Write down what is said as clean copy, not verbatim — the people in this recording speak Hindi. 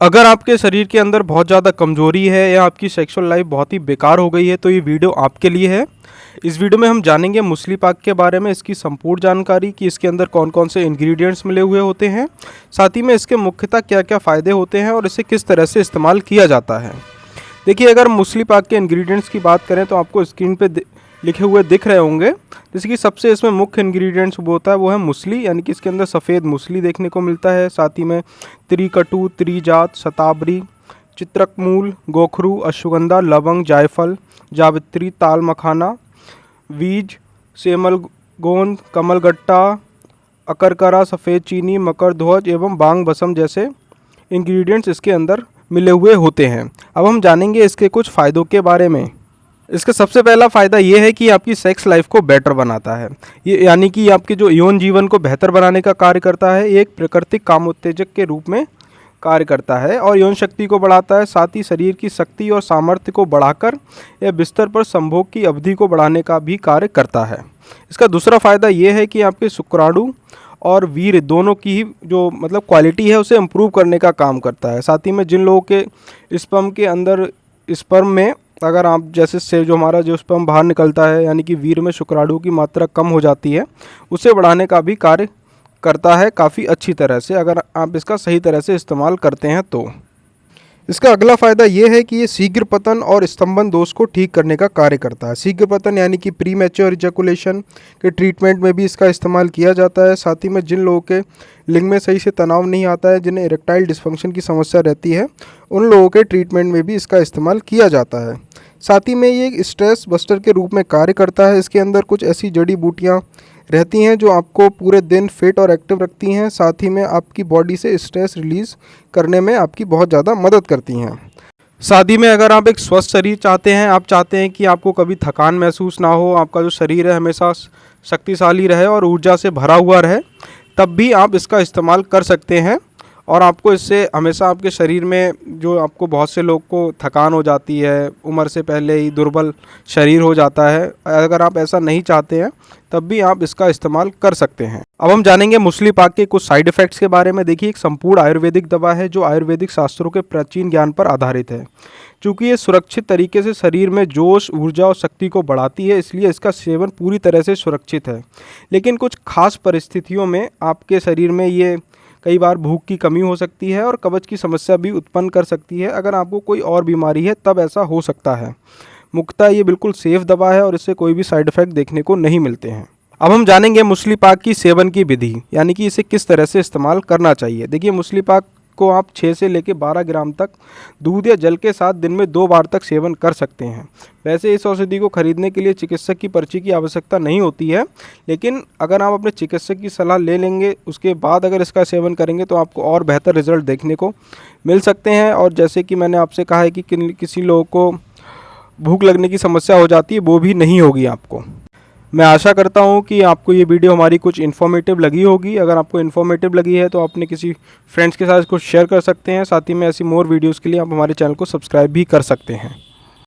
अगर आपके शरीर के अंदर बहुत ज़्यादा कमज़ोरी है या आपकी सेक्सुअल लाइफ बहुत ही बेकार हो गई है तो ये वीडियो आपके लिए है। इस वीडियो में हम जानेंगे मूसली पाक के बारे में, इसकी संपूर्ण जानकारी कि इसके अंदर कौन कौन से इंग्रेडिएंट्स मिले हुए होते हैं, साथ ही में इसके मुख्यतः क्या क्या फ़ायदे होते हैं और इसे किस तरह से इस्तेमाल किया जाता है। देखिए, अगर मूसली पाक के इंग्रेडिएंट्स की बात करें तो आपको स्क्रीन पे लिखे हुए दिख रहे होंगे। जैसे कि सबसे इसमें मुख्य इंग्रेडिएंट्स वो होता है वो है मूसली, यानी कि इसके अंदर सफ़ेद मूसली देखने को मिलता है। साथ ही में त्रिकटु, त्रिजात, शतावरी, चित्रकमूल, गोखरू, अश्वगंधा, लवंग, जायफल, जावित्री, ताल मखाना, बीज, सेमल गोंद, कमलगट्टा, अकरकरा, सफ़ेद चीनी, मकर ध्वज एवं बांग बसम जैसे इंग्रेडिएंट्स इसके अंदर मिले हुए होते हैं। अब हम जानेंगे इसके कुछ फ़ायदों के बारे में। इसका सबसे पहला फ़ायदा ये है कि आपकी सेक्स लाइफ को बेटर बनाता है। ये यानी कि आपके जो यौन जीवन को बेहतर बनाने का कार्य करता है। ये एक प्राकृतिक कामोत्तेजक के रूप में कार्य करता है और यौन शक्ति को बढ़ाता है। साथ ही शरीर की शक्ति और सामर्थ्य को बढ़ाकर यह बिस्तर पर संभोग की अवधि को बढ़ाने का भी कार्य करता है। इसका दूसरा फ़ायदा ये है कि आपके शुक्राणु और वीर्य दोनों की ही जो क्वालिटी है उसे इम्प्रूव करने का काम करता है। साथ ही में जिन लोगों के स्पर्म के अंदर स्पर्म में अगर आप जैसे से जो हमारा जो स्पर्म बाहर निकलता है, यानी कि वीर्य में शुक्राणु की मात्रा कम हो जाती है, उसे बढ़ाने का भी कार्य करता है काफ़ी अच्छी तरह से, अगर आप इसका सही तरह से इस्तेमाल करते हैं तो। इसका अगला फ़ायदा ये है कि ये शीघ्र पतन और स्तंभन दोष को ठीक करने का कार्य करता है। शीघ्र पतन यानी कि प्री मैच्योर इजैकुलेशन के ट्रीटमेंट में भी इसका इस्तेमाल किया जाता है। साथ ही में जिन लोगों के लिंग में सही से तनाव नहीं आता है, जिन्हें इरेक्टाइल डिस्फंक्शन की समस्या रहती है, उन लोगों के ट्रीटमेंट में भी इसका इस्तेमाल किया जाता है। साथ ही में ये एक स्ट्रेस बस्टर के रूप में कार्य करता है। इसके अंदर कुछ ऐसी जड़ी बूटियाँ रहती हैं जो आपको पूरे दिन फिट और एक्टिव रखती हैं। साथ ही में आपकी बॉडी से स्ट्रेस रिलीज़ करने में आपकी बहुत ज़्यादा मदद करती हैं। शादी में अगर आप एक स्वस्थ शरीर चाहते हैं, आप चाहते हैं कि आपको कभी थकान महसूस ना हो, आपका जो शरीर है हमेशा शक्तिशाली रहे और ऊर्जा से भरा हुआ रहे, तब भी आप इसका इस्तेमाल कर सकते हैं। और आपको इससे हमेशा आपके शरीर में जो आपको बहुत से लोग को थकान हो जाती है, उम्र से पहले ही दुर्बल शरीर हो जाता है, अगर आप ऐसा नहीं चाहते हैं तब भी आप इसका इस्तेमाल कर सकते हैं। अब हम जानेंगे मूसली पाक के कुछ साइड इफ़ेक्ट्स के बारे में। देखिए, एक संपूर्ण आयुर्वेदिक दवा है जो आयुर्वेदिक शास्त्रों के प्राचीन ज्ञान पर आधारित है। चूँकि ये सुरक्षित तरीके से शरीर में जोश, ऊर्जा और शक्ति को बढ़ाती है, इसलिए इसका सेवन पूरी तरह से सुरक्षित है। लेकिन कुछ खास परिस्थितियों में आपके शरीर में ये कई बार भूख की कमी हो सकती है और कब्ज की समस्या भी उत्पन्न कर सकती है। अगर आपको कोई और बीमारी है तब ऐसा हो सकता है। मुख्यतः ये बिल्कुल सेफ़ दवा है और इससे कोई भी साइड इफ़ेक्ट देखने को नहीं मिलते हैं। अब हम जानेंगे मूसली पाक की सेवन की विधि, यानी कि इसे किस तरह से इस्तेमाल करना चाहिए। देखिए, मूसली पाक को आप 6 से लेकर 12 ग्राम तक दूध या जल के साथ दिन में 2 बार तक सेवन कर सकते हैं। वैसे इस औषधि को खरीदने के लिए चिकित्सक की पर्ची की आवश्यकता नहीं होती है, लेकिन अगर आप अपने चिकित्सक की सलाह ले लेंगे, उसके बाद अगर इसका सेवन करेंगे तो आपको और बेहतर रिजल्ट देखने को मिल सकते हैं। और जैसे कि मैंने आपसे कहा है कि किसी लोगों को भूख लगने की समस्या हो जाती है, वो भी नहीं होगी आपको। मैं आशा करता हूँ कि आपको ये वीडियो हमारी कुछ इन्फॉर्मेटिव लगी होगी। अगर आपको इन्फॉर्मेटिव लगी है तो अपने किसी फ्रेंड्स के साथ इसको शेयर कर सकते हैं। साथ ही में ऐसी मोर वीडियोज़ के लिए आप हमारे चैनल को सब्सक्राइब भी कर सकते हैं।